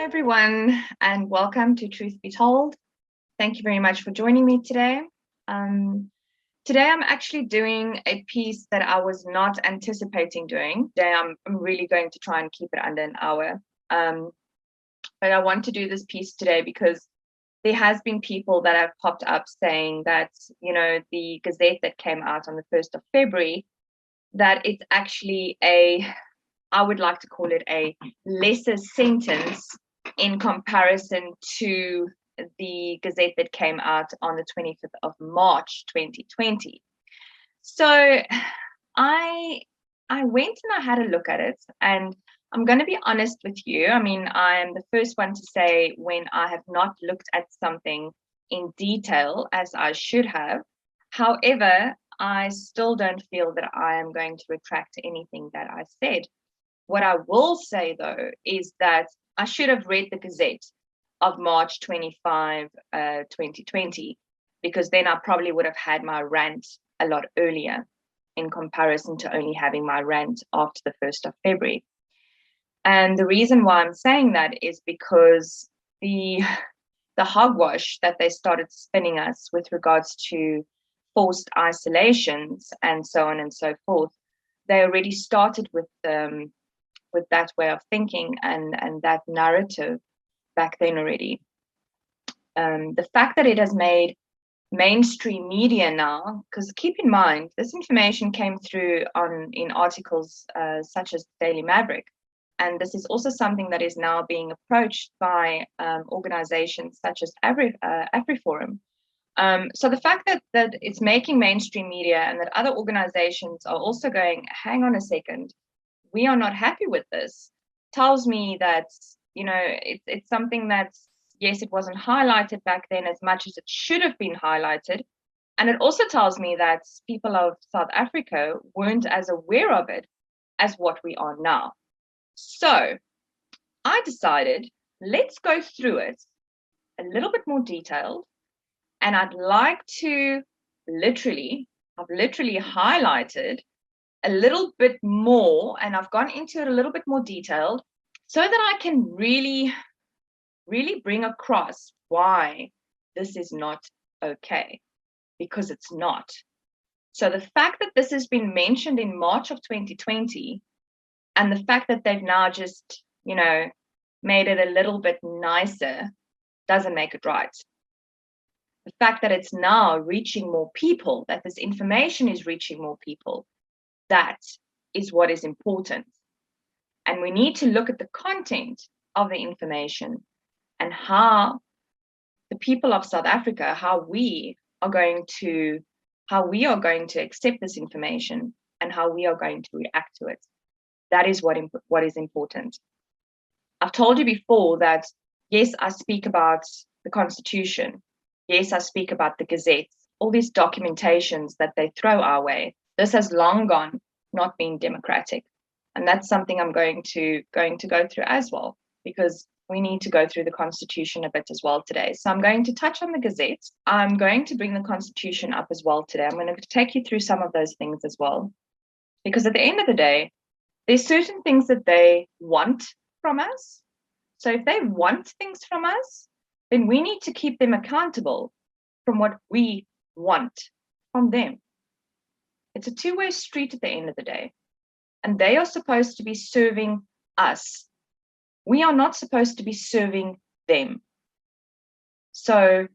everyone, and welcome to Truth Be Told. Thank you very much for joining me today. Today, I'm actually doing a piece that I was not anticipating doing. Today, I'm really going to try and keep it under an hour. But I want to do this piece today because there has been people that have popped up saying that, the gazette that came out on the 1st of February, that it's actually I would like to call it a lesser sentence in comparison to the gazette that came out on the 25th of March 2020. So I went and I had a look at it, and I'm going to be honest with you. I mean, I am the first one to say when I have not looked at something in detail as I should have. However, I still don't feel that I am going to retract anything that I said. What I will say, though, is that I should have read the Gazette of March 25, 2020, because then I probably would have had my rant a lot earlier in comparison to only having my rant after the 1st of February. And the reason why I'm saying that is because the hogwash that they started spinning us with regards to forced isolations and so on and so forth, they already started with that way of thinking and that narrative back then already. The fact that it has made mainstream media now, because keep in mind, this information came through in articles such as Daily Maverick, and this is also something that is now being approached by organizations such as AfriForum. So the fact that it's making mainstream media and that other organizations are also going, hang on a second, we are not happy with this, tells me that, it's something that, yes, it wasn't highlighted back then as much as it should have been highlighted. And it also tells me that people of South Africa weren't as aware of it as what we are now. So I decided, let's go through it a little bit more detailed. And I'd like to I've literally highlighted a little bit more, and I've gone into it a little bit more detailed so that I can really, really bring across why this is not okay, because it's not. So the fact that this has been mentioned in March of 2020, and the fact that they've now just, made it a little bit nicer, doesn't make it right. The fact that it's now reaching more people, that this information is reaching more people, that is what is important. And we need to look at the content of the information and how the people of South Africa, how we are going to accept this information and how we are going to react to it. That is what is important. I've told you before that, yes, I speak about the Constitution. Yes, I speak about the gazettes, all these documentations that they throw our way. This has long gone not being democratic. And that's something I'm going to go through as well, because we need to go through the Constitution a bit as well today. So I'm going to touch on the Gazette. I'm going to bring the Constitution up as well today. I'm going to take you through some of those things as well, because at the end of the day, there's certain things that they want from us. So if they want things from us, then we need to keep them accountable from what we want from them. It's a two-way street at the end of the day. And they are supposed to be serving us. We are not supposed to be serving them. So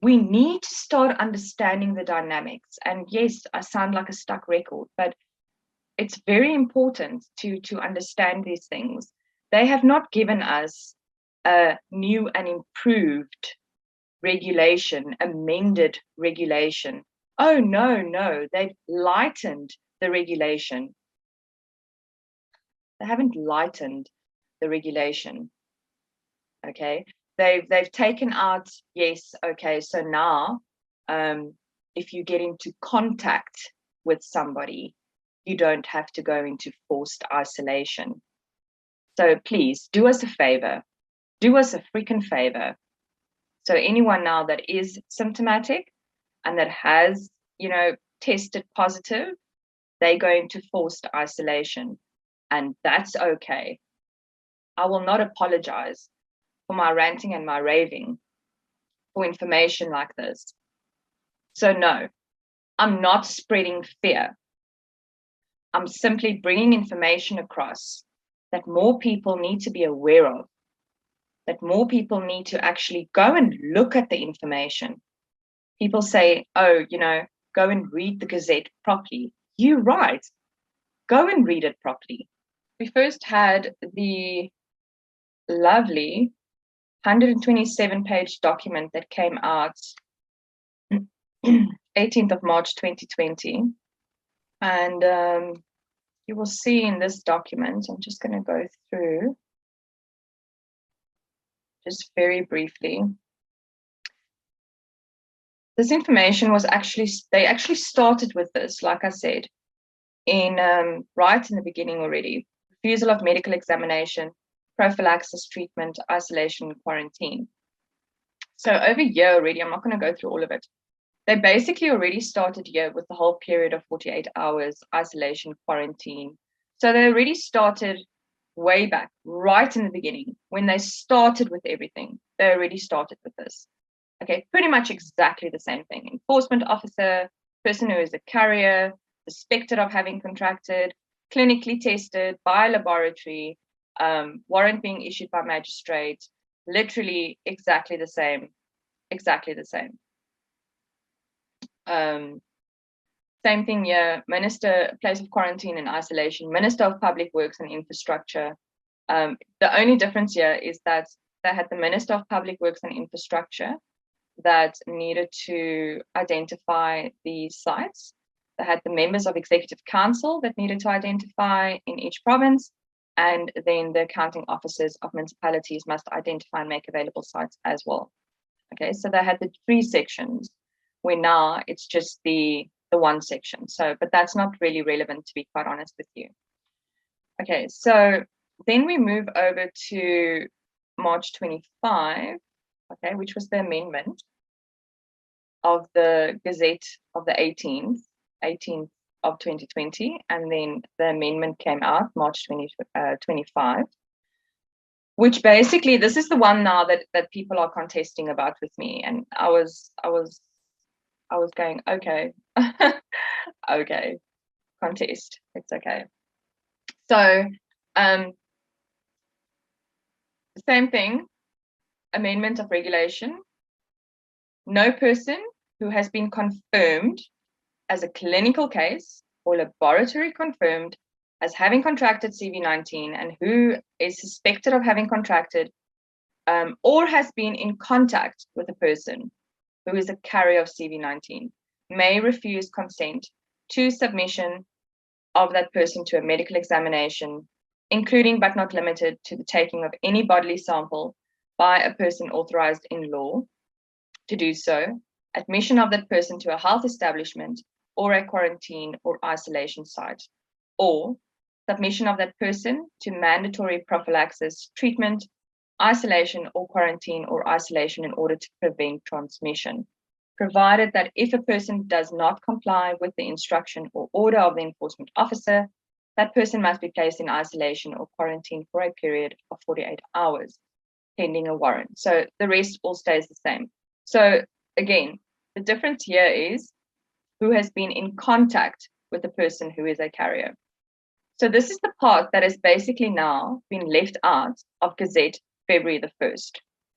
we need to start understanding the dynamics. And yes, I sound like a stuck record, but it's very important to understand these things. They have not given us a new and improved regulation, amended regulation. Oh, no, they've lightened the regulation. They haven't lightened the regulation, okay? They've taken out, yes, okay, so now if you get into contact with somebody, you don't have to go into forced isolation. So please, do us a favor. Do us a freaking favor. So anyone now that is symptomatic and that has, tested positive, they go into forced isolation. And that's okay. I will not apologize for my ranting and my raving for information like this. So no, I'm not spreading fear. I'm simply bringing information across that more people need to be aware of, that more people need to actually go and look at the information. People say, oh, go and read the Gazette properly. You're right. Go and read it properly. We first had the lovely 127-page document that came out 18th of March 2020. And you will see in this document, I'm just going to go through just very briefly. This information was they actually started with this, like I said, right in the beginning already. Refusal of medical examination, prophylaxis, treatment, isolation, quarantine. So over here already, I'm not going to go through all of it. They basically already started here with the whole period of 48 hours, isolation, quarantine. So they already started way back, right in the beginning, when they started with everything. They already started with this. Okay, pretty much exactly the same thing. Enforcement officer, person who is a carrier, suspected of having contracted, clinically tested by laboratory, warrant being issued by magistrate, literally exactly the same. Exactly the same. Same thing here, minister, place of quarantine and isolation, minister of public works and infrastructure. The only difference here is that they had the minister of public works and infrastructure that needed to identify the sites. They had the members of executive council that needed to identify in each province, and then the accounting officers of municipalities must identify and make available sites as well. Okay, so they had the 3 sections, where now it's just the one section. So, but that's not really relevant, to be quite honest with you. Okay, so then we move over to March 25, okay, which was the amendment of the Gazette of the 18th of 2020, and then the amendment came out March 25, which basically, this is the one now that people are contesting about with me. And I was going, okay, okay, contest, it's okay. So, same thing, amendment of regulation. No person who has been confirmed as a clinical case or laboratory confirmed as having contracted CV-19 and who is suspected of having contracted or has been in contact with a person who is a carrier of CV-19 may refuse consent to submission of that person to a medical examination, including but not limited to the taking of any bodily sample by a person authorized in law to do so, admission of that person to a health establishment or a quarantine or isolation site, or submission of that person to mandatory prophylaxis, treatment, isolation or quarantine or isolation in order to prevent transmission, provided that if a person does not comply with the instruction or order of the enforcement officer, that person must be placed in isolation or quarantine for a period of 48 hours, pending a warrant. So the rest all stays the same. So again, the difference here is who has been in contact with the person who is a carrier. So this is the part that has basically now been left out of Gazette February the 1st.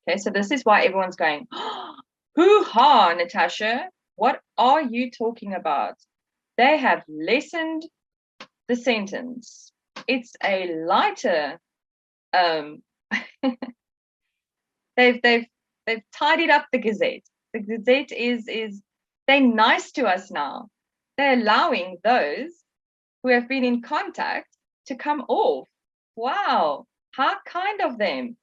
Okay, so this is why everyone's going, oh, hoo-ha, Natasha, what are you talking about? They have lessened the sentence. It's a lighter, they've tidied up the Gazette. The Gazette is they're nice to us now. They're allowing those who have been in contact to come off. Wow, how kind of them.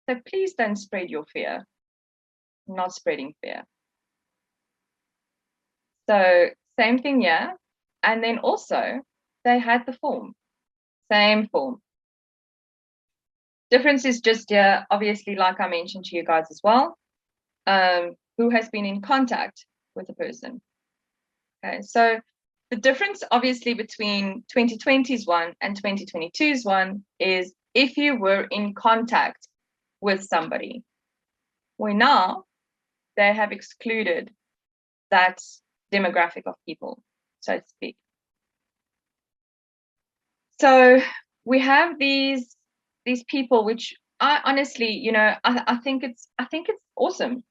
So please don't spread your fear. I'm not spreading fear. So same thing here. And then also they had the form, same form. Difference is just here, obviously, like I mentioned to you guys as well, who has been in contact with a person. Okay, so the difference obviously between 2020's one and 2022's one is if you were in contact with somebody, where now they have excluded that demographic of people, so to speak. So we have these people, which I honestly, you know, I think it's awesome.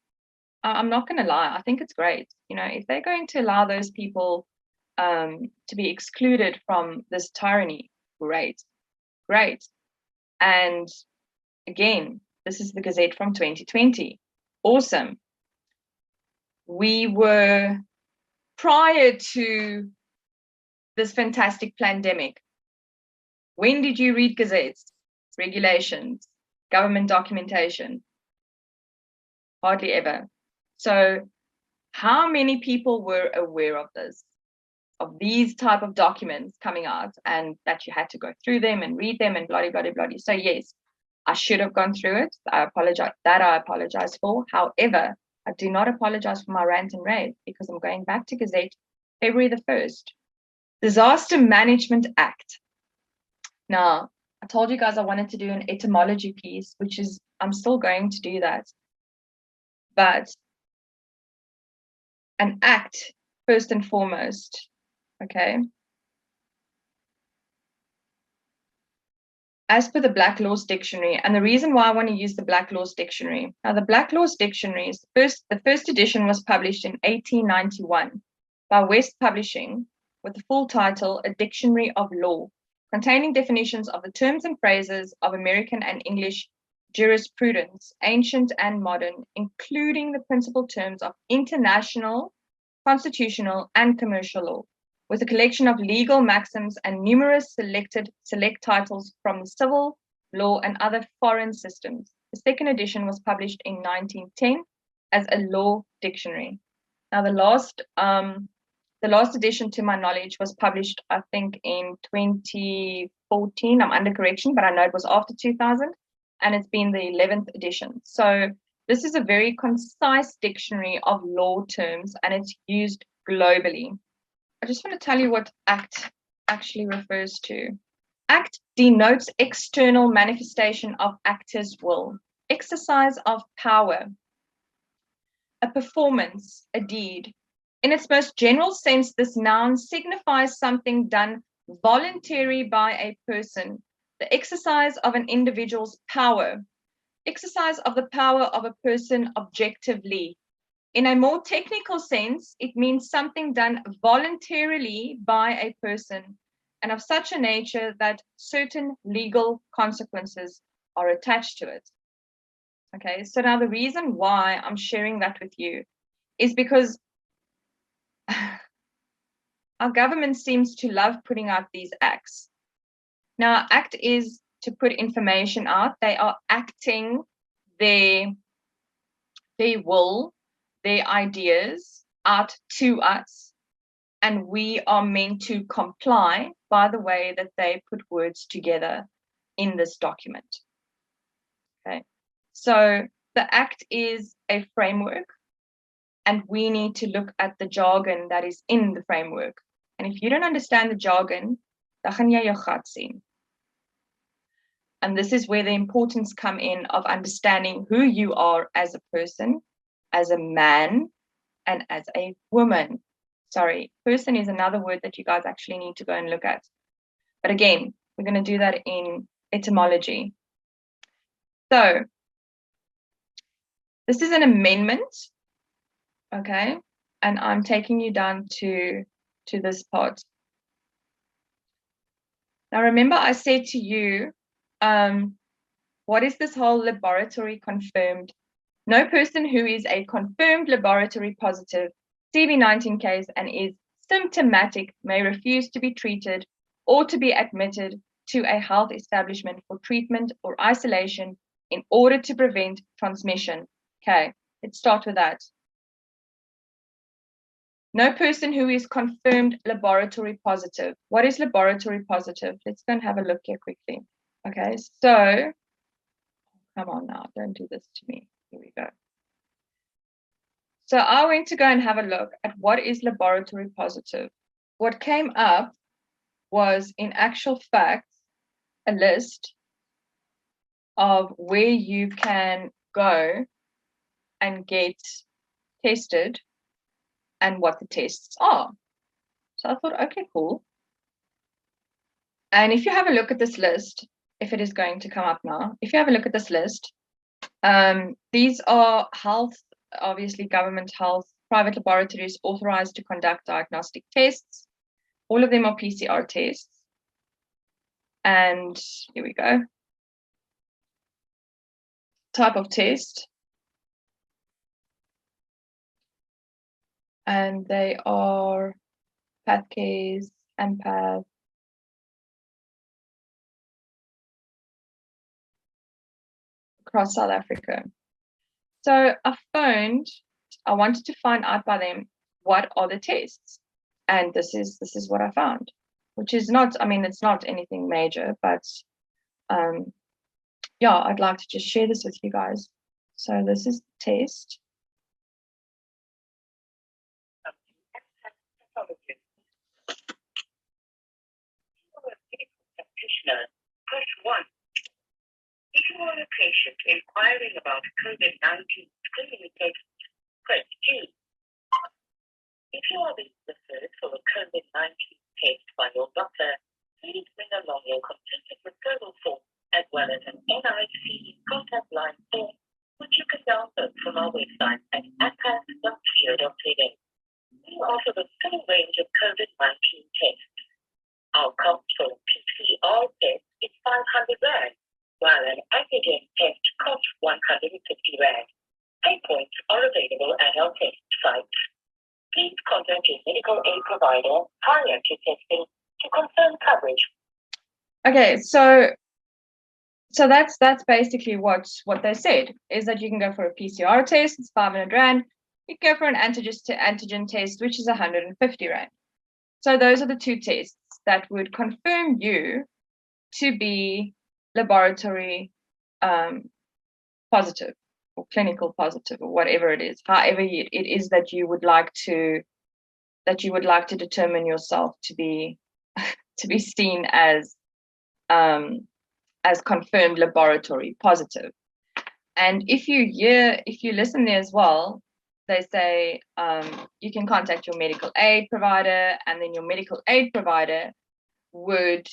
I'm not going to lie. I think it's great. You know, if they're going to allow those people to be excluded from this tyranny, great. And again, this is the Gazette from 2020. Awesome. We were, prior to this fantastic pandemic, when did you read gazettes, regulations, government documentation? Hardly ever. So how many people were aware of this, of these type of documents coming out, and that you had to go through them and read them and blah, blah, blah, blah. So yes, I should have gone through it. I apologize for. However, I do not apologize for my rant and rave, because I'm going back to Gazette February the 1st. Disaster Management Act. Now, I told you guys I wanted to do an etymology piece, which is, I'm still going to do that. But an act, first and foremost, okay? As per the Black Laws Dictionary, and the reason why I want to use the Black Laws Dictionary. Now, the Black Laws Dictionary, the first edition was published in 1891 by West Publishing, with the full title, A Dictionary of Law, containing definitions of the terms and phrases of American and English jurisprudence, ancient and modern, including the principal terms of international, constitutional, and commercial law, with a collection of legal maxims and numerous select titles from the civil law and other foreign systems. The second edition was published in 1910 as a law dictionary. Now, the last edition, to my knowledge, was published, I think, in 2014. I'm under correction, but I know it was after 2000, and it's been the 11th edition. So this is a very concise dictionary of law terms, and it's used globally. I just want to tell you what act actually refers to. Act denotes external manifestation of actor's will, exercise of power, a performance, a deed. In its most general sense, this noun signifies something done voluntarily by a person, the exercise of an individual's power, exercise of the power of a person objectively. In a more technical sense, it means something done voluntarily by a person and of such a nature that certain legal consequences are attached to it. Okay, so now the reason why I'm sharing that with you is because our government seems to love putting out these acts. Now, act is to put information out. They are acting their will, their ideas out to us, and we are meant to comply by the way that they put words together in this document. Okay, so the act is a framework, and we need to look at the jargon that is in the framework. And if you don't understand the jargon, dan gaan jy jou gat sien. And this is where the importance come in of understanding who you are as a person, as a man, and as a woman. Sorry, person is another word that you guys actually need to go and look at. But again, we're going to do that in etymology. So this is an amendment, okay? And I'm taking you down to this part. Now, remember I said to you, what is this whole laboratory confirmed? No person who is a confirmed laboratory positive CV-19 case and is symptomatic may refuse to be treated or to be admitted to a health establishment for treatment or isolation in order to prevent transmission. Okay, let's start with that. No person who is confirmed laboratory positive. What is laboratory positive? Let's go and have a look here quickly. Okay, so come on now, don't do this to me. Here we go. So I went to go and have a look at what is laboratory positive. What came up was, in actual fact, a list of where you can go and get tested and what the tests are. So I thought, okay, cool. And if you have a look at this list, if it is going to come up now, if you have a look at this list, these are health, obviously government health, private laboratories authorized to conduct diagnostic tests. All of them are PCR tests. And here we go. Type of test. And they are PathCase, Empath, across South Africa. So I wanted to find out by them, what are the tests? And this is what I found, which is not, I mean, it's not anything major, but yeah, I'd like to just share this with you guys. So this is the test. Press 1. If you are a patient inquiring about COVID-19 screening tests, press 2. If you are being referred for a COVID-19 test by your doctor, please bring along your completed referral form as well as an NIC contact line form, which you can download from our website at apath.co.za. We offer the full range of COVID-19 tests. Our cost for a PCR test is 500 Rand, while an antigen test costs 150 Rand. Pay points are available at our test sites. Please contact your medical aid provider prior to testing to confirm coverage. Okay, so that's basically what they said, is that you can go for a PCR test, it's 500 Rand. You can go for an antigen test, which is 150 Rand. So those are the two tests that would confirm you to be laboratory positive or clinical positive or whatever it is, however it is that you would like to determine yourself to be seen as confirmed laboratory positive. And if you listen there as well, they say you can contact your medical aid provider, and then your medical aid provider would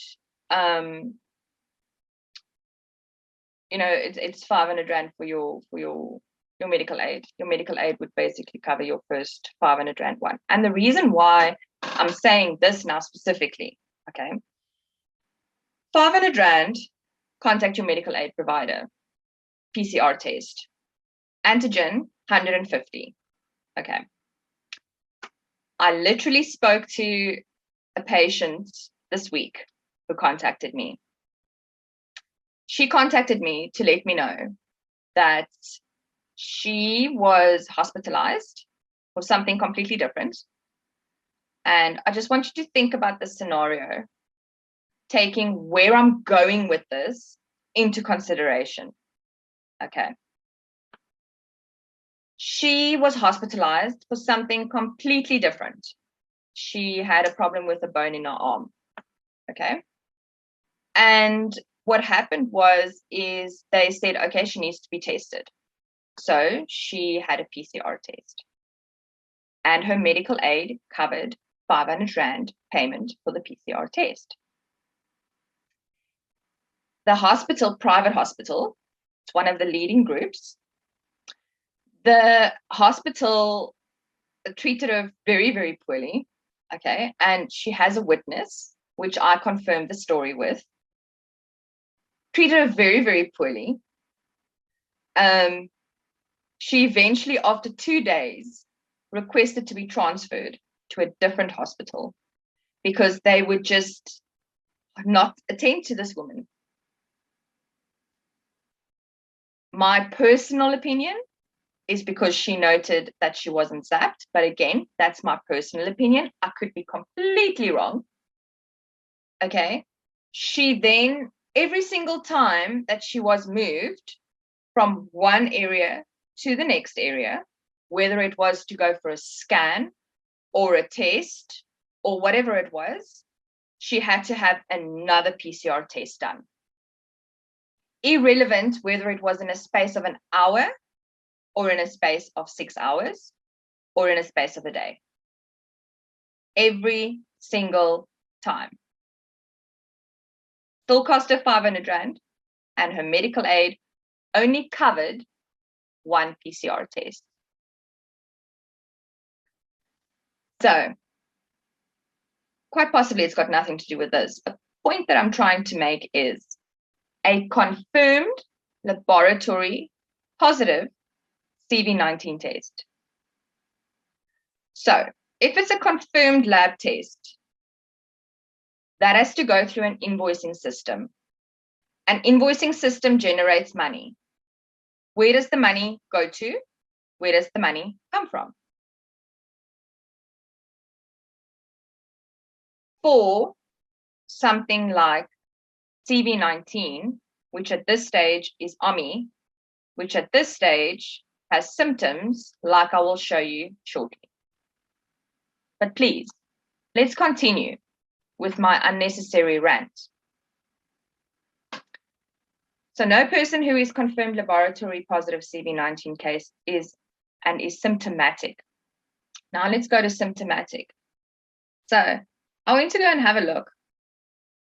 it's 500 Rand for your medical aid. Your medical aid would basically cover your first 500 Rand one. And the reason why I'm saying this now specifically, okay, 500 Rand, contact your medical aid provider, PCR test, antigen 150. Okay. I literally spoke to a patient this week who contacted me. She contacted me to let me know that she was hospitalized for something completely different. And I just want you to think about this scenario, taking where I'm going with this into consideration. Okay. She was hospitalized for something completely different. She had a problem with a bone in her arm. Okay. And what happened is they said, okay, she needs to be tested. So she had a PCR test. And her medical aid covered 500 Rand payment for the PCR test. The hospital, private hospital, it's one of the leading groups. The hospital treated her very, very poorly. Okay. And she has a witness, which I confirmed the story with. Treated her very, very poorly. She eventually, after 2 days, requested to be transferred to a different hospital because they would just not attend to this woman. My personal opinion is because she noted that she wasn't zapped. But again, that's my personal opinion. I could be completely wrong. Okay. She then, every single time that she was moved from one area to the next area, whether it was to go for a scan or a test or whatever it was, she had to have another PCR test done. irrelevant whether it was in a space of an hour or in a space of 6 hours or in a space of a day. Every single time. Still cost her 500 Rand, and her medical aid only covered one PCR test. So, quite possibly it's got nothing to do with this. But the point that I'm trying to make is a confirmed laboratory positive CV19 test. So, if it's a confirmed lab test, that has to go through an invoicing system. An invoicing system generates money. Where does the money go to? Where does the money come from? For something like CV19, which at this stage is OMI, which at this stage has symptoms like I will show you shortly. But please, let's continue with my unnecessary rant. So no person who is confirmed laboratory positive CV19 case is symptomatic. Now let's go to symptomatic. So I went to go and have a look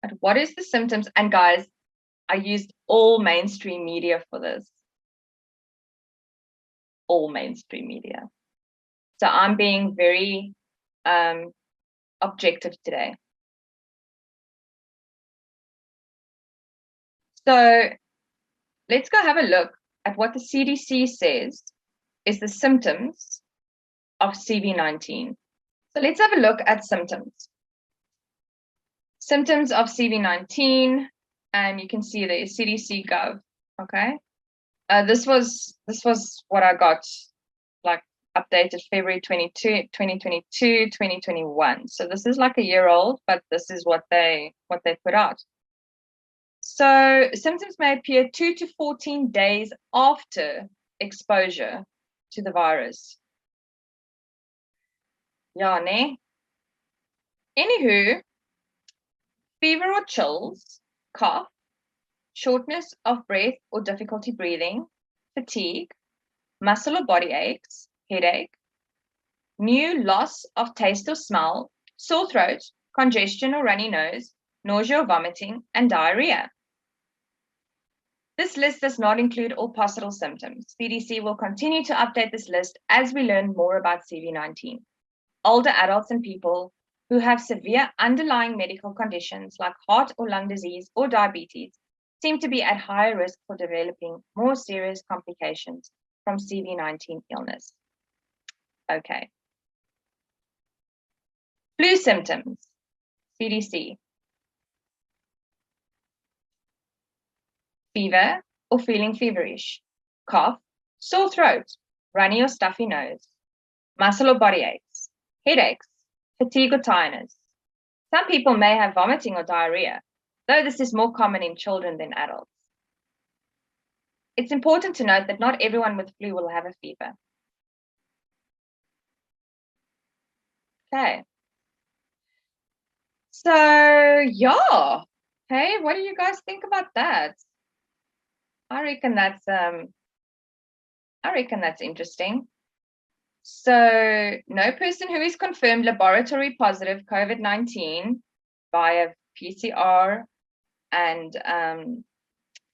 at what is the symptoms. And guys, I used all mainstream media for this. All mainstream media. So I'm being very objective today. So let's go have a look at what the CDC says is the symptoms of CV19. So let's have a look at symptoms. Symptoms of CV19, and you can see the CDC Gov. Okay, this was what I got, like updated February 22, 2022, 2021. So this is like a year old, but this is what they put out. So symptoms may appear 2 to 14 days after exposure to the virus. Ja, ne? Anywho, fever or chills, cough, shortness of breath or difficulty breathing, fatigue, muscle or body aches, headache, new loss of taste or smell, sore throat, congestion or runny nose, nausea or vomiting, and diarrhea. This list does not include all possible symptoms. CDC will continue to update this list as we learn more about CV19. Older adults and people who have severe underlying medical conditions like heart or lung disease or diabetes seem to be at higher risk for developing more serious complications from CV19 illness. Okay. Flu symptoms, CDC. Fever or feeling feverish, cough, sore throat, runny or stuffy nose, muscle or body aches, headaches, fatigue or tiredness. Some people may have vomiting or diarrhea, though this is more common in children than adults. It's important to note that not everyone with flu will have a fever. Okay. So, yeah. Hey, what do you guys think about that? I reckon that's interesting. So, no person who is confirmed laboratory positive COVID-19 via PCR and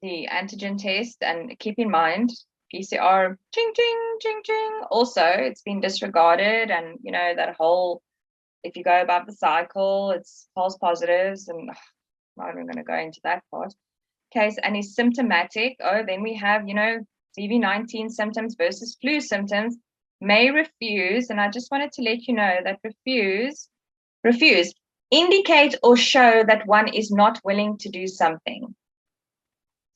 the antigen test, and keep in mind, PCR, ching, ching, ching, ching. Also, it's been disregarded, and you know that whole, if you go above the cycle, it's false positives, and I'm not even going to go into that part. Case and is symptomatic. Oh, then we have, you know, CV19 symptoms versus flu symptoms. May refuse, and I just wanted to let you know that refuse indicate or show that one is not willing to do something.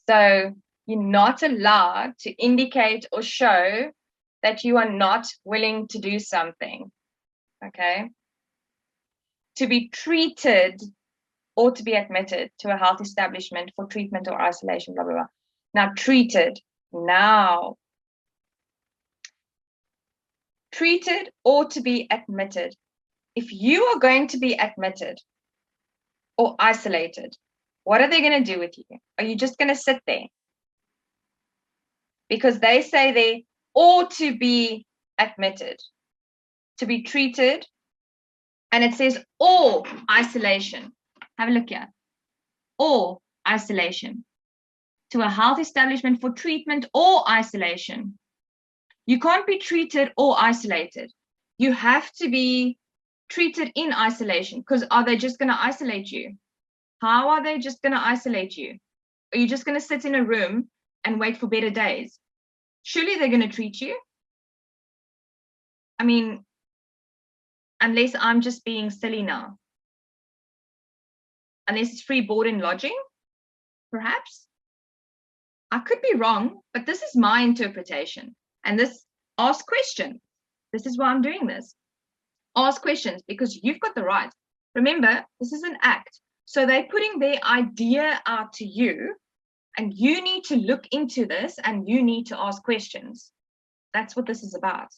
So you're not allowed to indicate or show that you are not willing to do something. Okay? To be treated or to be admitted to a health establishment for treatment or isolation, blah, blah, blah. Now, treated or to be admitted. If you are going to be admitted or isolated, what are they going to do with you? Are you just going to sit there? because they say they ought to be admitted, to be treated, and it says or isolation. Have a look here. Or isolation to a health establishment for treatment or isolation. You can't be treated or isolated. You have to be treated in isolation, because are they just going to isolate you? How are they just going to isolate you? Are you just going to sit in a room and wait for better days? Surely they're going to treat you. I mean, unless I'm just being silly now. Unless it's free board and lodging, perhaps. I could be wrong, but this is my interpretation. And this, ask questions. This is why I'm doing this. Ask questions, because you've got the right. Remember, this is an act. So they're putting their idea out to you, and you need to look into this and you need to ask questions. That's what this is about.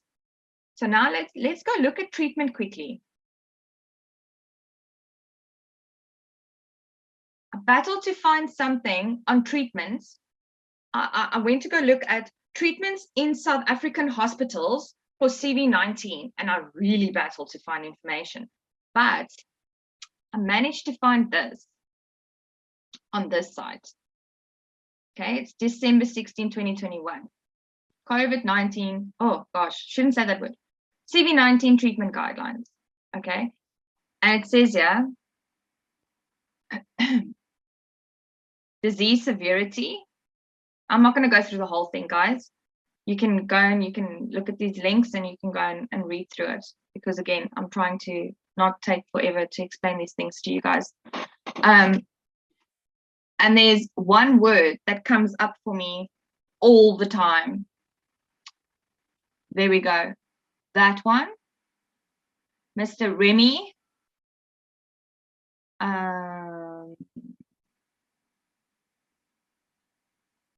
So now let's go look at treatment quickly. A battle to find something on treatments. I went to go look at treatments in South African hospitals for CV19, and I really battled to find information. But I managed to find this on this site. Okay, it's December 16, 2021. COVID-19, oh gosh, shouldn't say that word. CV19 treatment guidelines, okay? And it says here, disease severity. I'm not going to go through the whole thing, guys. You can go and you can look at these links and you can go and read through it, because again, I'm trying to not take forever to explain these things to you guys. And there's one word that comes up for me all the time. There we go. That one. Mr. Remy.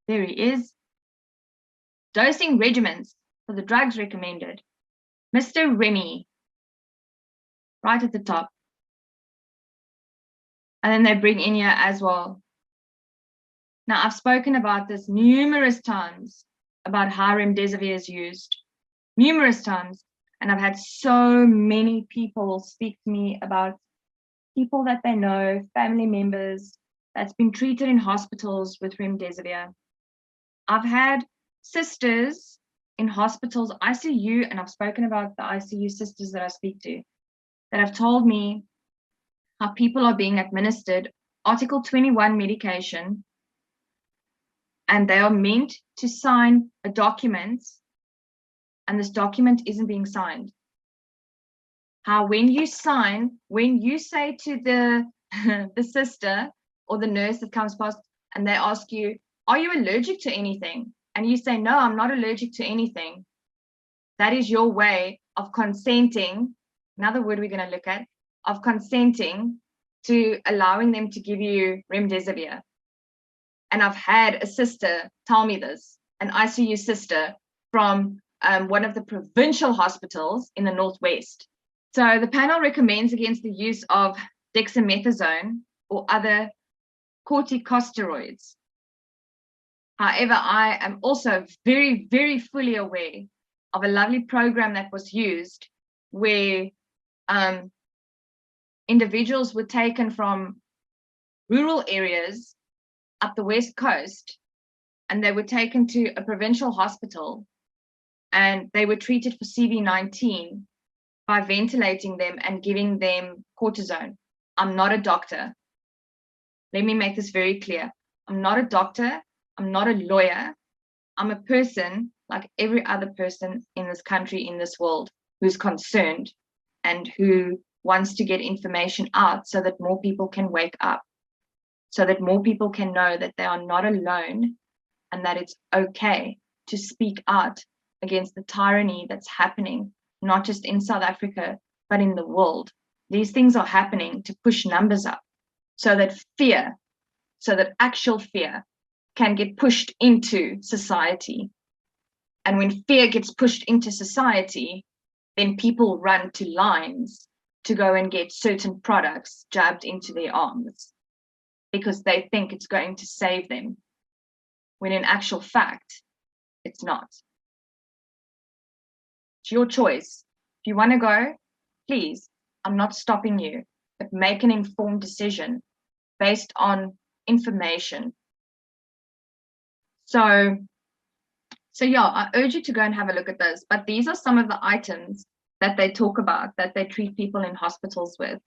There he is. Dosing regimens for the drugs recommended. Mr. Remy. Right at the top. And then they bring in here as well. Now, I've spoken about this numerous times, about how remdesivir is used. Numerous times. And I've had so many people speak to me about people that they know, family members, that's been treated in hospitals with remdesivir. I've had sisters in hospitals, ICU, and I've spoken about the ICU sisters that I speak to, that have told me how people are being administered Article 21 medication, and they are meant to sign a document, and this document isn't being signed. How when you sign, when you say to the, the sister or the nurse that comes past and they ask you, are you allergic to anything? And you say, no, I'm not allergic to anything. That is your way of consenting, another word we're going to look at, of consenting to allowing them to give you remdesivir. And I've had a sister tell me this, an ICU sister from one of the provincial hospitals in the Northwest. So the panel recommends against the use of dexamethasone or other corticosteroids. However, I am also very, very fully aware of a lovely program that was used where individuals were taken from rural areas up the West Coast, and they were taken to a provincial hospital, and they were treated for CV19 by ventilating them and giving them cortisone. I'm not a doctor. Let me make this very clear. I'm not a doctor. I'm not a lawyer. I'm a person like every other person in this country, in this world, who's concerned and who wants to get information out so that more people can wake up, so that more people can know that they are not alone and that it's okay to speak out against the tyranny that's happening, not just in South Africa, but in the world. These things are happening to push numbers up so that fear, so that actual fear can get pushed into society. And when fear gets pushed into society, then people run to lines to go and get certain products jabbed into their arms because they think it's going to save them. When in actual fact, It's not. It's your choice. If you want to go, please, I'm not stopping you, but make an informed decision based on information. So yeah, I urge you to go and have a look at this. But these are some of the items that they talk about, that they treat people in hospitals with.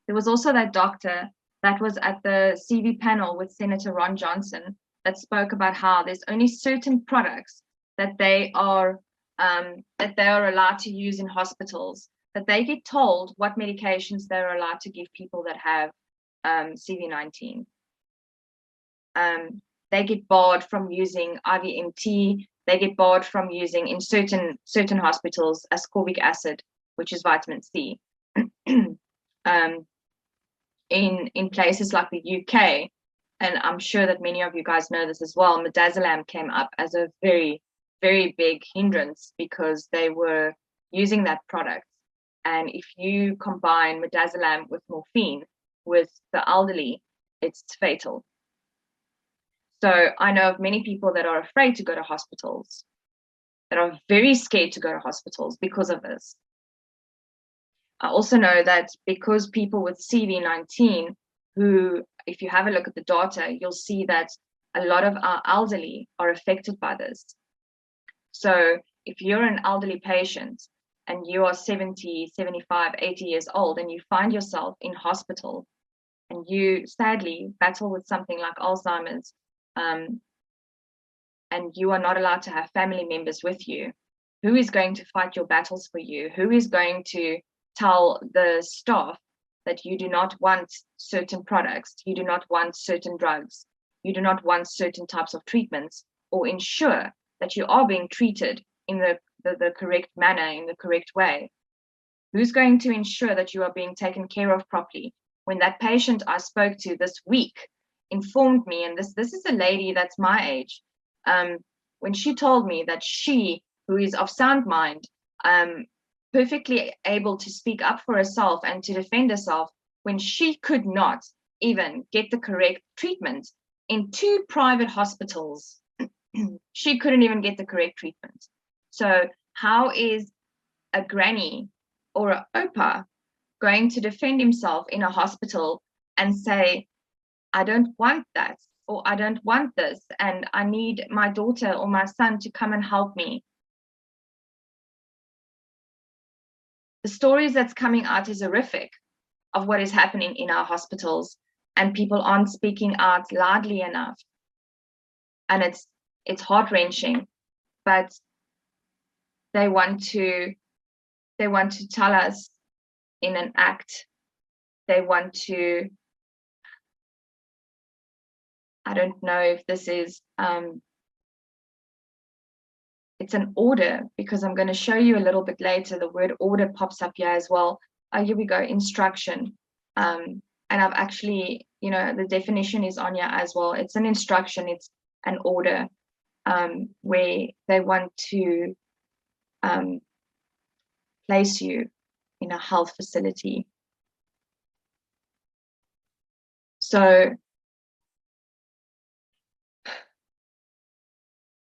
There was also that doctor that was at the CV panel with Senator Ron Johnson that spoke about how there's only certain products that they are allowed to use in hospitals, that they get told what medications they're allowed to give people that have CV-19. They get barred from using IVMT. They get barred from using in certain hospitals ascorbic acid, which is vitamin C. In places like the UK, and I'm sure that many of you guys know this as well, midazolam came up as a very, very big hindrance because they were using that product. And if you combine midazolam with morphine with the elderly, it's fatal. So I know of many people that are afraid to go to hospitals, that are very scared to go to hospitals because of this. I also know that because people with CV-19, who, if you have a look at the data, you'll see that a lot of our elderly are affected by this. So if you're an elderly patient and you are 70, 75, 80 years old and you find yourself in hospital and you sadly battle with something like Alzheimer's, and you are not allowed to have family members with you, who is going to fight your battles for you? Who is going to tell the staff that you do not want certain products, you do not want certain drugs, you do not want certain types of treatments, or ensure that you are being treated in the correct manner, in the correct way? Who's going to ensure that you are being taken care of properly? When that patient I spoke to this week informed me, and this is a lady that's my age, when she told me that she, who is of sound mind, perfectly able to speak up for herself and to defend herself, when she could not even get the correct treatment in 2 private hospitals, she couldn't even get the correct treatment. So how is a granny or an opa going to defend himself in a hospital and say, I don't want that, or I don't want this, and I need my daughter or my son to come and help me? The stories that's coming out is horrific of what is happening in our hospitals, and people aren't speaking out loudly enough. And it's heart-wrenching, but they want to tell us in an act. They want to, I don't know if this is it's an order, because I'm going to show you a little bit later. The word order pops up here as well. Here we go, instruction. And I've actually, the definition is on here as well. It's an instruction, it's an order, where they want to place you in a health facility. So,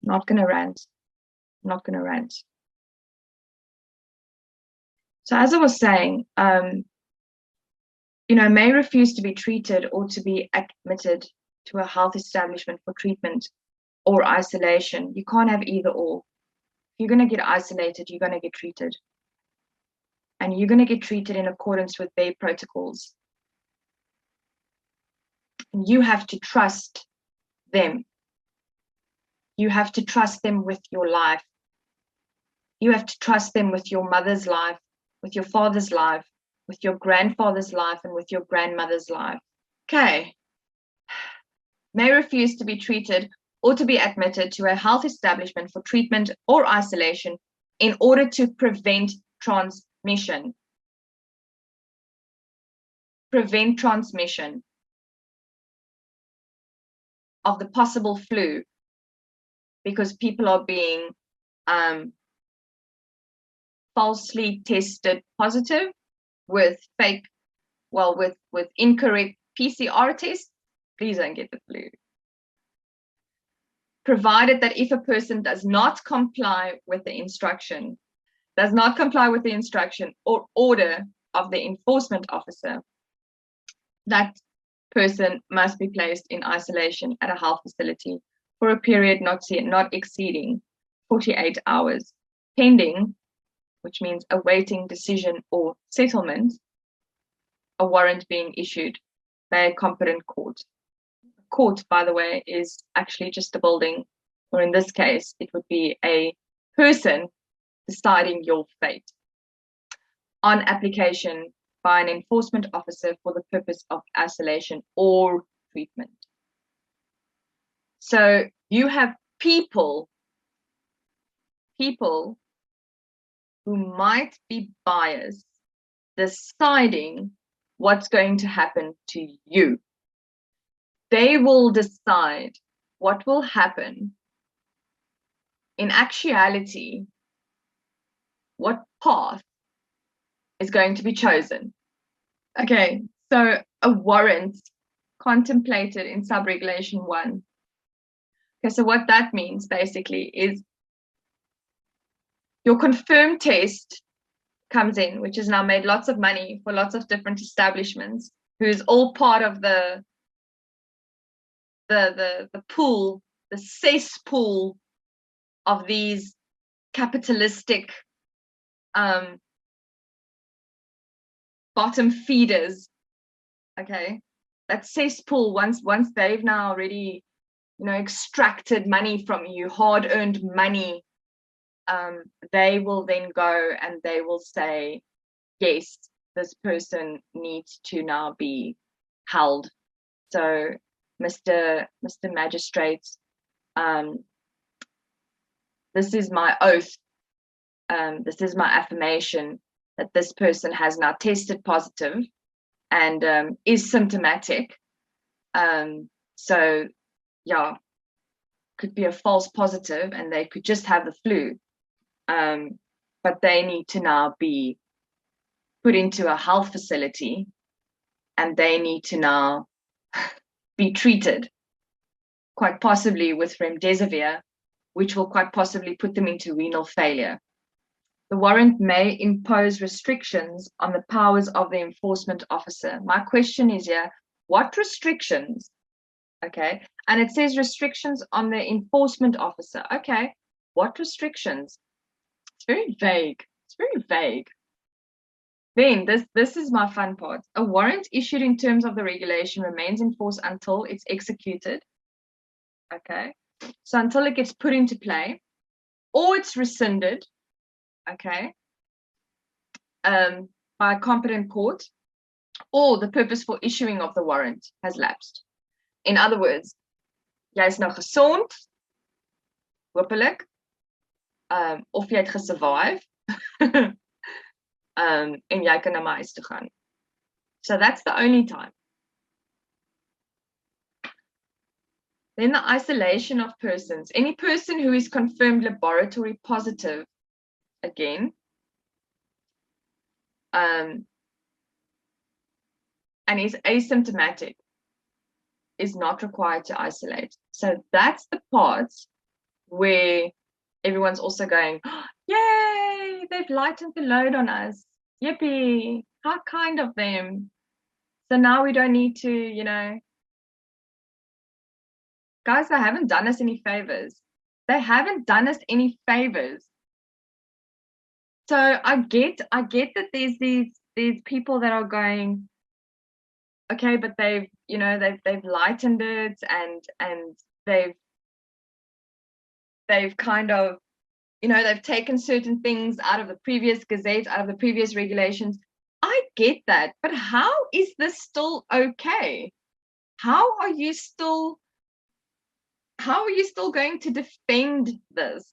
not going to rant. So as I was saying, may refuse to be treated or to be admitted to a health establishment for treatment or isolation. You can't have either or. If you're going to get isolated, you're going to get treated. And you're going to get treated in accordance with their protocols. And you have to trust them. You have to trust them with your life. You have to trust them with your mother's life, with your father's life, with your grandfather's life, and with your grandmother's life. Okay. May refuse to be treated or to be admitted to a health establishment for treatment or isolation in order to prevent transmission. Prevent transmission of the possible flu, because people are being falsely tested positive with incorrect PCR tests. Please don't get the flu. provided that if a person does not comply with the instruction, or order of the enforcement officer, that person must be placed in isolation at a health facility for a period not exceeding 48 hours, pending, which means awaiting decision or settlement, a warrant being issued by a competent court. Court, by the way, is actually just a building, or in this case, it would be a person deciding your fate on application by an enforcement officer for the purpose of isolation or treatment. So you have people who might be biased deciding what's going to happen to you. They will decide what will happen. In actuality, what path is going to be chosen. Okay, so a warrant contemplated in subregulation 1. Okay, so what that means basically is your confirmed test comes in, which has now made lots of money for lots of different establishments, who's all part of the pool, the cesspool of these capitalistic bottom feeders. Okay, that cesspool, once they've now already, extracted money from you, hard-earned money, they will then go and they will say, yes, this person needs to now be held. So, Mr. Magistrate, this is my oath, this is my affirmation that this person has now tested positive and is symptomatic. So, yeah, could be a false positive and they could just have the flu. But they need to now be put into a health facility and they need to now be treated, quite possibly with remdesivir, which will quite possibly put them into renal failure. The warrant may impose restrictions on the powers of the enforcement officer. My question is here, what restrictions? Okay, and it says restrictions on the enforcement officer. Okay, what restrictions? It's very vague. It's very vague. Then this is my fun part. A warrant issued in terms of the regulation remains in force until it's executed. Okay, so until it gets put into play or it's rescinded, okay, by a competent court, or the purpose for issuing of the warrant has lapsed. In other words, jy is nou gesond, hopelik, of jy het gesurvive, en jy kan na my huis toe gaan. So that's the only time. Then the isolation of persons. Any person who is confirmed laboratory positive, again, and is asymptomatic, is not required to isolate. So that's the part where everyone's also going, oh, yay, they've lightened the load on us. Yippee, how kind of them. So now we don't need to, guys, they haven't done us any favors. They haven't done us any favors. So I get that there's these people that are going, okay, but they've lightened it and they've kind of, they've taken certain things out of the previous gazette, out of the previous regulations. I get that, but how is this still okay? How are you still going to defend this?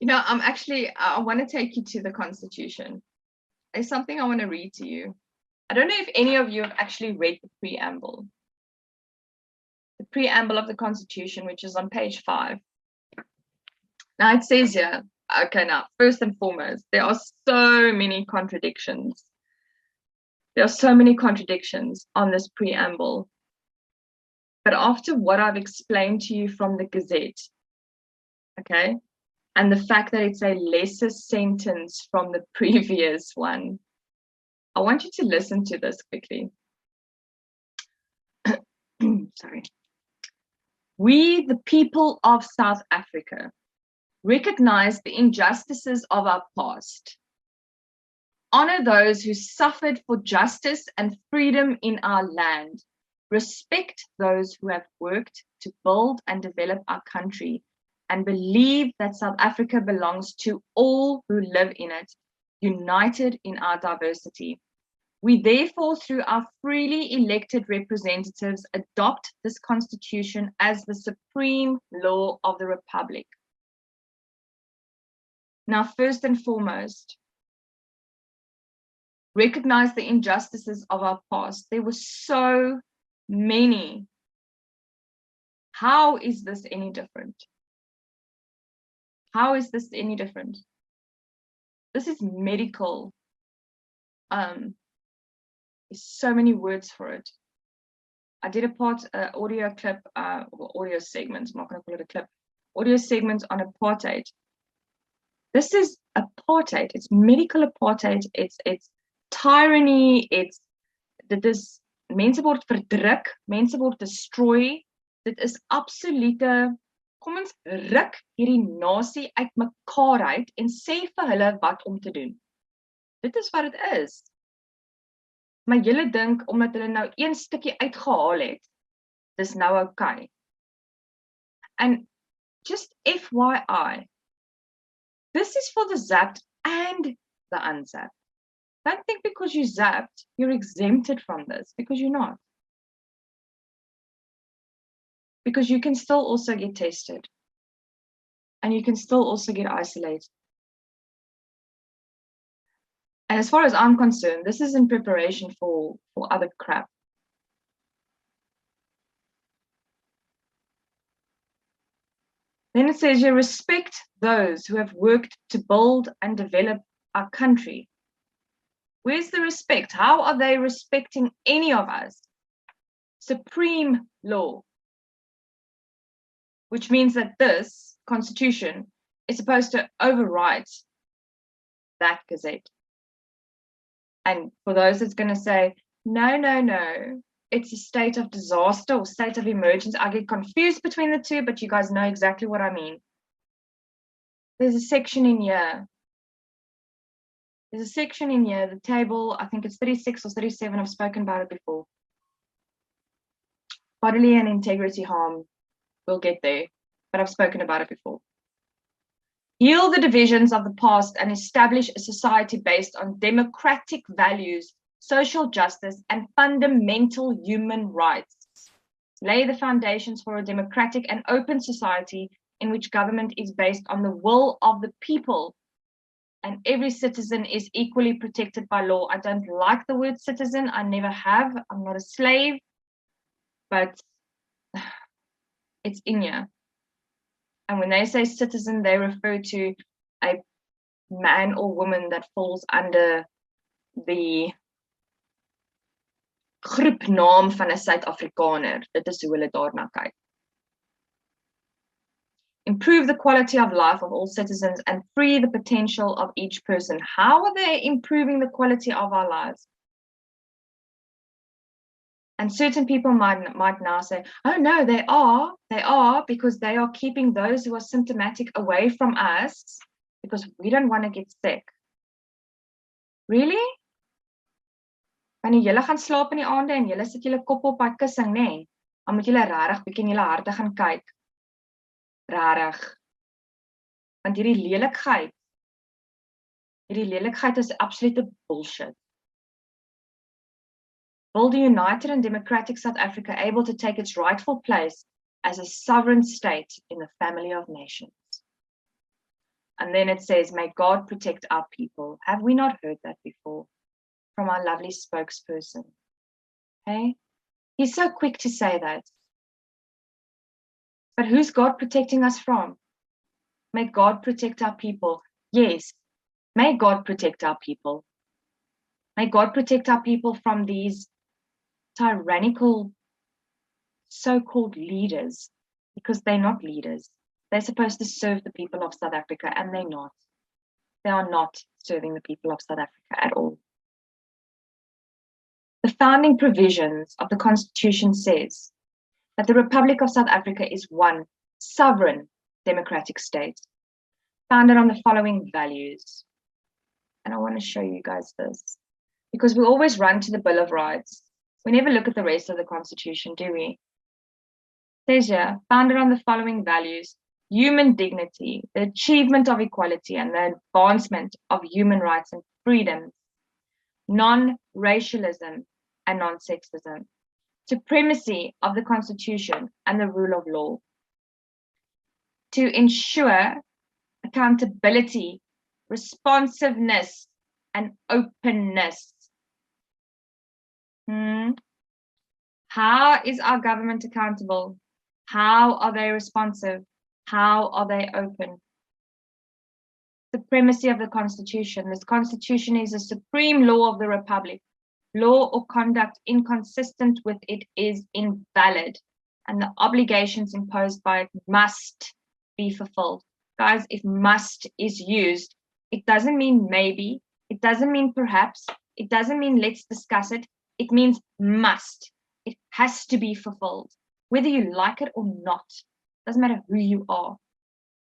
I want to take you to the Constitution. There's something I want to read to you. I don't know if any of you have actually read the preamble. The preamble of the Constitution, which is on page 5. Now it says here, okay, now, first and foremost, there are so many contradictions. There are so many contradictions on this preamble. But after what I've explained to you from the Gazette, okay? And the fact that it's a lesser sentence from the previous one. I want you to listen to this quickly. Sorry. We, the people of South Africa, recognize the injustices of our past, honor those who suffered for justice and freedom in our land, respect those who have worked to build and develop our country, and believe that South Africa belongs to all who live in it, united in our diversity. We therefore, through our freely elected representatives, adopt this constitution as the supreme law of the Republic. Now, first and foremost, recognize the injustices of our past. There were so many. How is this any different? How is this any different? This is medical. There's so many words for it. I did a audio clip, audio segment, I'm not going to call it a clip, audio segment on apartheid. This is apartheid. It's medical apartheid. It's tyranny. Dit is mense word verdruk, mense word destroy. Dit is absolute, kom ons ruk hierdie nasie uitmekaar uit en sê vir hulle wat om te doen. Dit is wat dit is. Maar julle dink omdat hulle nou een stukkie uitgehaal het, dis nou okay. And just FYI, this is for the zapped and the unzapped. Don't think because you zapped, you're exempted from this, because you're not. Because you can still also get tested. And you can still also get isolated. And as far as I'm concerned, this is in preparation for other crap. Then it says, you respect those who have worked to build and develop our country. Where's the respect? How are they respecting any of us? Supreme law. Which means that this constitution is supposed to override that gazette. And for those that's going to say, no, it's a state of disaster or state of emergency. I get confused between the two, but you guys know exactly what I mean. There's a section in here. There's a section in here, the table, I think it's 36 or 37, I've spoken about it before. Bodily and integrity harm, we'll get there, but I've spoken about it before. Heal the divisions of the past and establish a society based on democratic values, social justice, and fundamental human rights. Lay the foundations for a democratic and open society in which government is based on the will of the people and every citizen is equally protected by law. I don't like the word citizen. I never have. I'm not a slave, but it's in here. And when they say citizen, they refer to a man or woman that falls under the groepnaam van 'n Suid-Afrikaner. Dit is hoe hulle daarna kyk. Improve the quality of life of all citizens and free the potential of each person. How are they improving the quality of our lives? And certain people might now say, oh no, they are because they are keeping those who are symptomatic away from us because we don't want to get sick. Really? Wanneer julle gaan slaap in die aande en julle sit julle kop op daai kussing, nê? Dan moet julle regtig bietjie in julle harte gaan kyk. Rarig. Want hierdie lelikheid is absolute bullshit. Build a united and democratic South Africa able to take its rightful place as a sovereign state in the family of nations. And then it says, may God protect our people. Have we not heard that before from our lovely spokesperson? Okay? He's so quick to say that. But who's God protecting us from? May God protect our people. Yes, may God protect our people. May God protect our people from these tyrannical so-called leaders, because they're not leaders. They're supposed to serve the people of South Africa, and they're not. They are not serving the people of South Africa at all. The founding provisions of the Constitution says that the Republic of South Africa is one sovereign democratic state, founded on the following values. And I want to show you guys this, because we always run to the Bill of Rights. We never look at the rest of the Constitution, do we? It says here, founded on the following values: human dignity, the achievement of equality, and the advancement of human rights and freedoms, non-racialism and non-sexism, supremacy of the Constitution and the rule of law, to ensure accountability, responsiveness, and openness. How is our government accountable? How are they responsive? How are they open? Supremacy of the Constitution. This Constitution is the supreme law of the Republic. Law or conduct inconsistent with it is invalid, and the obligations imposed by it must be fulfilled. Guys, if must is used, it doesn't mean maybe, it doesn't mean perhaps, it doesn't mean let's discuss it. It means must. It has to be fulfilled, whether you like it or not. Doesn't matter who you are.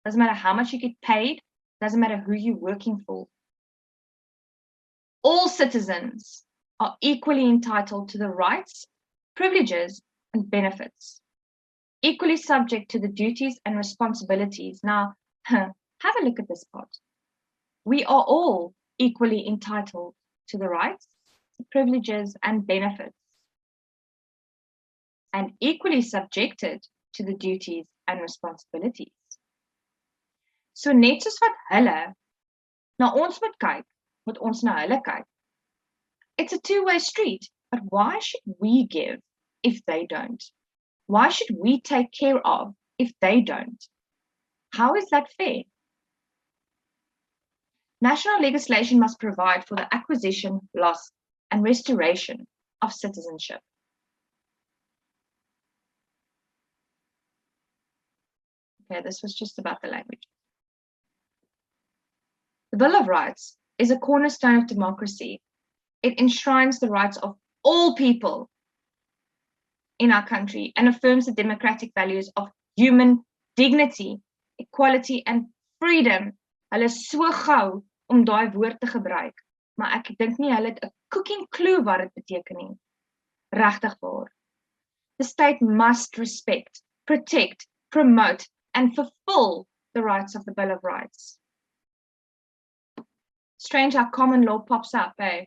Doesn't matter how much you get paid. Doesn't matter who you're working for. All citizens are equally entitled to the rights, privileges, and benefits, equally subject to the duties and responsibilities. Now, have a look at this part. We are all equally entitled to the rights, privileges, and benefits, and equally subjected to the duties and responsibilities. So net soos wat hulle na ons moet kyk, moet ons na hulle kyk. It's a two-way street, but why should we give if they don't? Why should we take care of if they don't? How is that fair? National legislation must provide for the acquisition, loss, and restoration of citizenship. Okay, this was just about the language. The Bill of Rights is a cornerstone of democracy. It enshrines the rights of all people in our country and affirms the democratic values of human dignity, equality, and freedom. Hulle is so gou om daai woord te gebruik, maar ek dink nie hulle het 'n cooking clue wat dit beteken nie. Regtig waar. The state must respect, protect, promote, and fulfill the rights of the Bill of Rights. Strange how common law pops up, eh?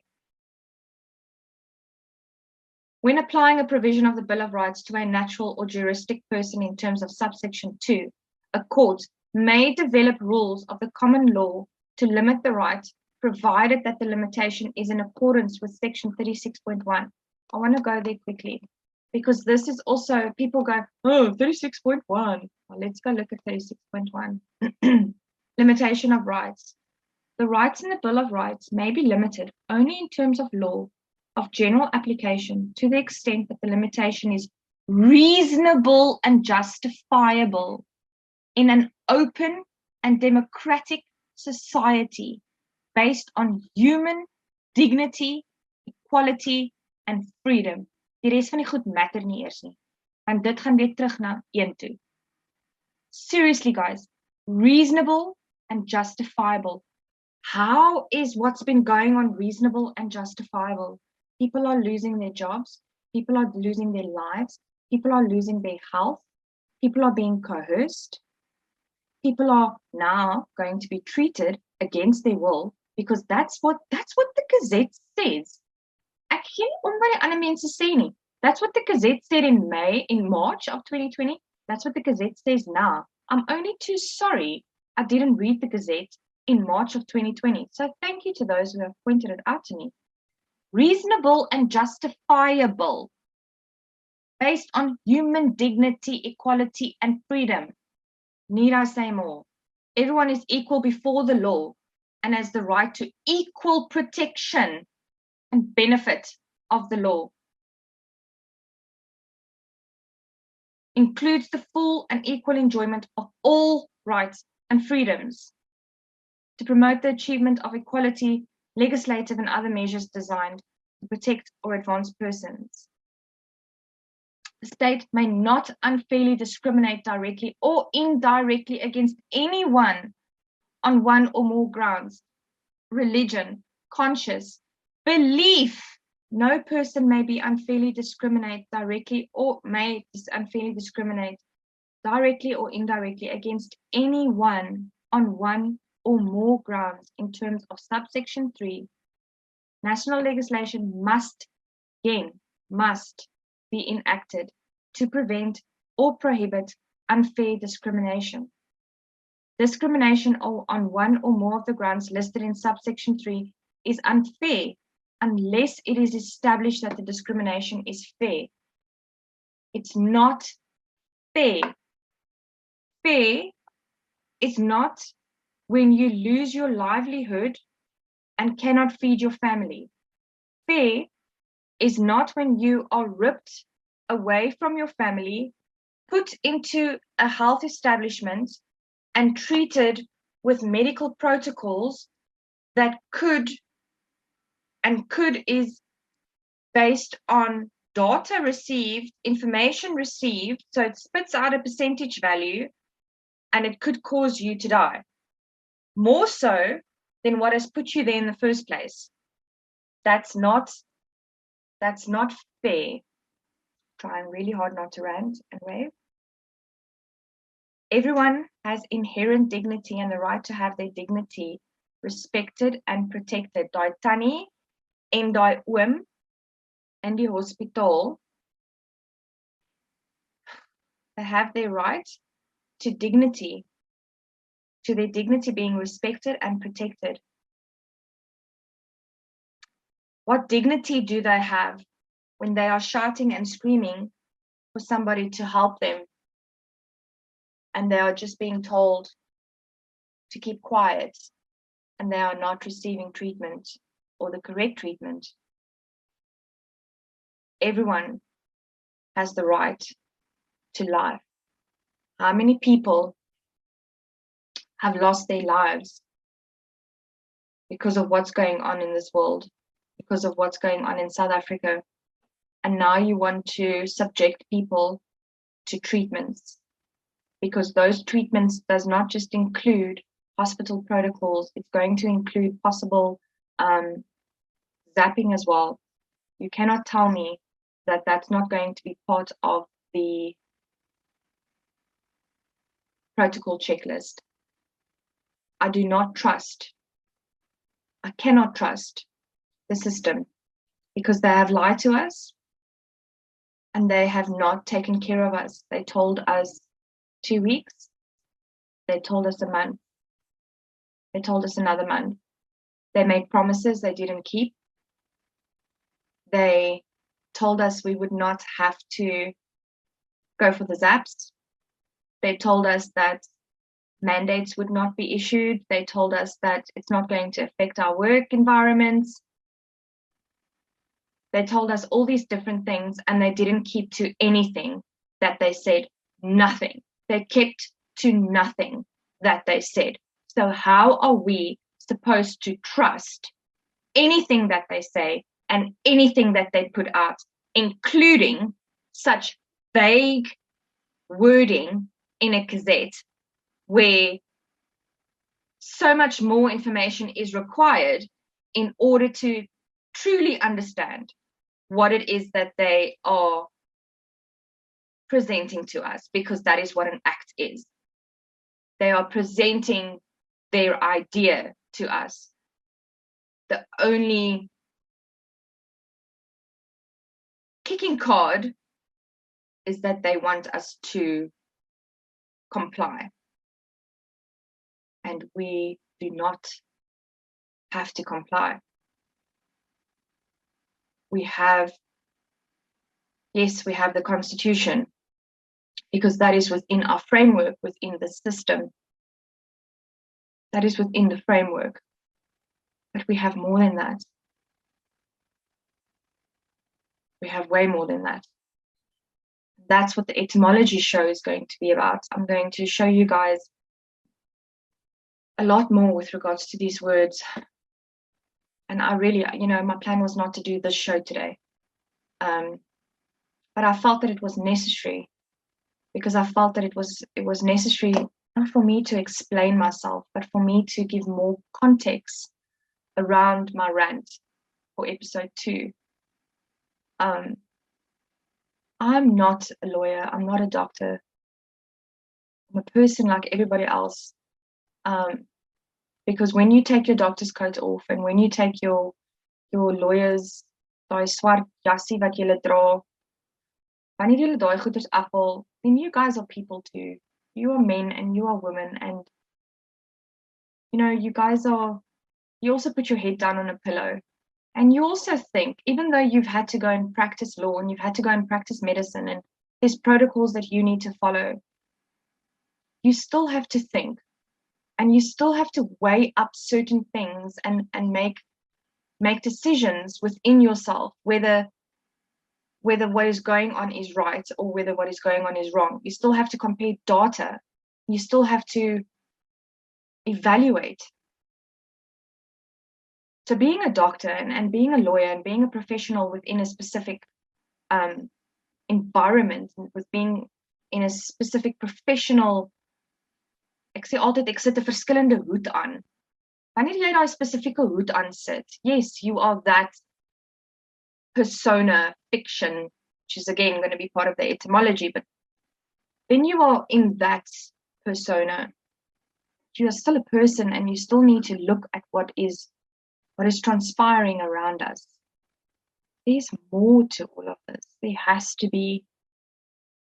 When applying a provision of the Bill of Rights to a natural or juristic person in terms of subsection 2, a court may develop rules of the common law to limit the right, provided that the limitation is in accordance with section 36.1. I want to go there quickly, because this is also, people go, oh, 36.1. Well, let's go look at 36.1. Limitation of rights. The rights in the Bill of Rights may be limited only in terms of law of general application to the extent that the limitation is reasonable and justifiable in an open and democratic society based on human dignity, equality, and freedom. Die res van die goed matter nie eers nie, want dit gaan weer terug na 1 toe. Seriously, guys, reasonable and justifiable. How is what's been going on reasonable and justifiable? People are losing their jobs, people are losing their lives, people are losing their health, people are being coerced, people are now going to be treated against their will, because that's what the Gazette says. Ek gee nie om wat die ander mense sê nie. That's what the Gazette said in March of 2020. That's what the Gazette says now. I'm only too sorry I didn't read the Gazette in March of 2020. So thank you to those who have pointed it out to me. Reasonable and justifiable, based on human dignity, equality, and freedom. Need I say more? Everyone is equal before the law and has the right to equal protection and benefit of the law. includes the full and equal enjoyment of all rights and freedoms, to promote the achievement of equality, legislative and other measures designed to protect or advance persons. The state may not unfairly discriminate directly or indirectly against anyone on one or more grounds: religion, conscience, belief. No person may be unfairly discriminate directly or may unfairly discriminate directly or indirectly against anyone on one or more grounds in terms of subsection 3. National legislation must be enacted to prevent or prohibit unfair discrimination. Discrimination on one or more of the grounds listed in subsection 3 is unfair unless it is established that the discrimination is fair. It's not fair. Fair is not when you lose your livelihood and cannot feed your family. Fair is not when you are ripped away from your family, put into a health establishment, and treated with medical protocols that could is based on data received, information received, so it spits out a percentage value, and it could cause you to die. More so than what has put you there in the first place. That's not fair. Trying really hard not to rant and wave. Everyone has inherent dignity and the right to have their dignity respected and protected. Daai tannie en daai oom in die hospitaal, they have their right to dignity, to their dignity being respected and protected. What dignity do they have when they are shouting and screaming for somebody to help them and they are just being told to keep quiet and they are not receiving treatment or the correct treatment? Everyone has the right to life. How many people have lost their lives because of what's going on in this world, because of what's going on in South Africa? And now you want to subject people to treatments, because those treatments does not just include hospital protocols, it's going to include possible zapping as well. You cannot tell me that that's not going to be part of the protocol checklist. I do not trust, I cannot trust the system, because they have lied to us and they have not taken care of us. They told us 2 weeks, they told us a month, they told us another month. They made promises they didn't keep. They told us we would not have to go for the zaps. They told us that mandates would not be issued. They told us that it's not going to affect our work environments. They told us all these different things, and they didn't keep to anything that they said. Nothing. They kept to nothing that they said. So how are we supposed to trust anything that they say and anything that they put out, including such vague wording in a gazette where so much more information is required in order to truly understand what it is that they are presenting to us, because that is what an act is. They are presenting their idea to us. The only kicking card is that they want us to comply. And we do not have to comply. We have the Constitution, because that is within our framework, within the system. That is within the framework. But we have more than that. We have way more than that. that's what the etymology show is going to be about. I'm going to show you guys a lot more with regards to these words. And I really, my plan was not to do this show today. But I felt that it was necessary, because I felt that it was necessary not for me to explain myself, but for me to give more context around my rant for episode 2. I'm not a lawyer. I'm not a doctor. I'm a person like everybody else. Because when you take your doctor's coat off and when you take your lawyer's daai swart jassie wat julle dra, wanneer julle daai goeders afhaal, then you guys are people too. You are men and you are women, and you guys are. You also put your head down on a pillow, and you also think, even though you've had to go and practice law and you've had to go and practice medicine, and there's protocols that you need to follow, you still have to think. And you still have to weigh up certain things and make decisions within yourself, whether what is going on is right or whether what is going on is wrong. You still have to compare data. You still have to evaluate. So being a doctor and being a lawyer and being a professional within a specific environment, with being in a specific professional, ek sê altyd ek sit 'n verskillende hoed aan. Wanneer jy daai spesifieke hoed aan sit, yes, you are that persona fiction, which is again going to be part of the etymology, but when you are in that persona, you are still a person and you still need to look at what is transpiring around us. There's more to all of this. There has to be,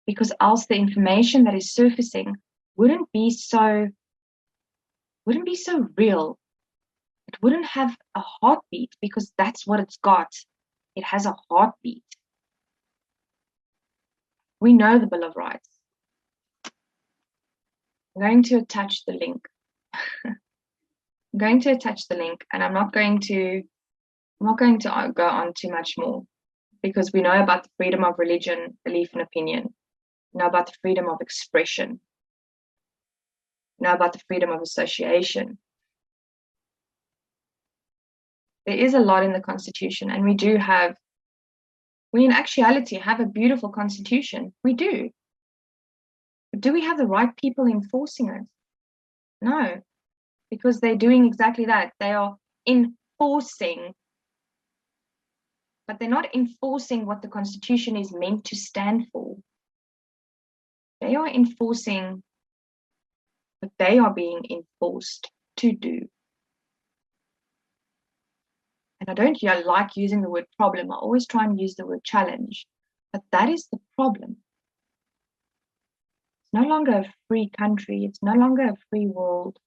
because else the information that is surfacing wouldn't be so real. It wouldn't have a heartbeat, because that's what it's got. It has a heartbeat. We know the Bill of Rights. I'm going to attach the link. I'm going to attach the link, and I'm not going to go on too much more, because we know about the freedom of religion, belief, and opinion. We know about the freedom of expression. Now about the freedom of association. There is a lot in the Constitution, and we in actuality have a beautiful Constitution. We do. But do we have the right people enforcing it? No, because they're doing exactly that. They are enforcing, but they're not enforcing what the Constitution is meant to stand for. They are enforcing what they are being enforced to do. And I don't like using the word problem. I always try and use the word challenge. But that is the problem. It's no longer a free country. It's no longer a free world.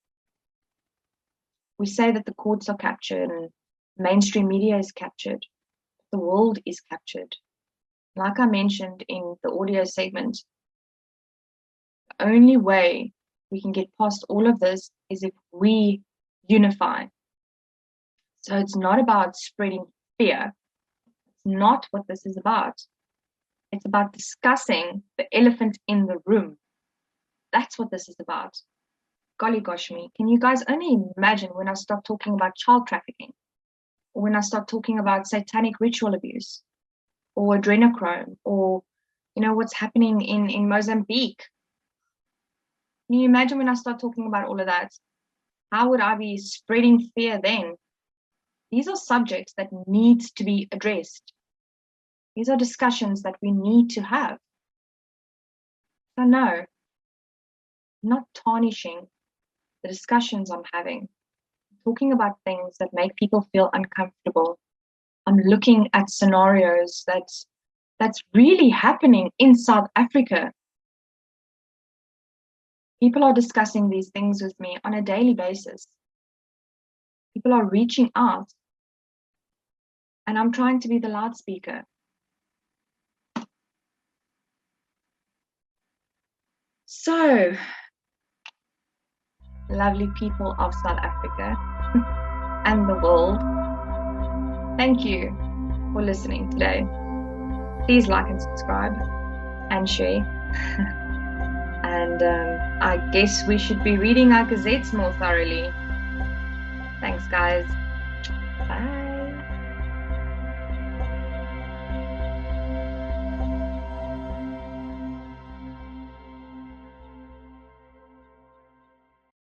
We say that the courts are captured and mainstream media is captured. The world is captured. Like I mentioned in the audio segment, the only way we can get past all of this is if we unify. So it's not about spreading fear. It's not what this is about. It's about discussing the elephant in the room. That's what this is about. Golly gosh me, can you guys only imagine when I start talking about child trafficking, or when I start talking about satanic ritual abuse, or adrenochrome, or what's happening in Mozambique? Can you imagine when I start talking about all of that? How would I be spreading fear then? These are subjects that need to be addressed. These are discussions that we need to have. So no, I'm not tarnishing the discussions I'm having. I'm talking about things that make people feel uncomfortable. I'm looking at scenarios that's really happening in South Africa. People are discussing these things with me on a daily basis. People are reaching out, and I'm trying to be the loudspeaker. So, lovely people of South Africa and the world, thank you for listening today. Please like and subscribe. and share. And I guess we should be reading our gazettes more thoroughly. Thanks, guys. Bye.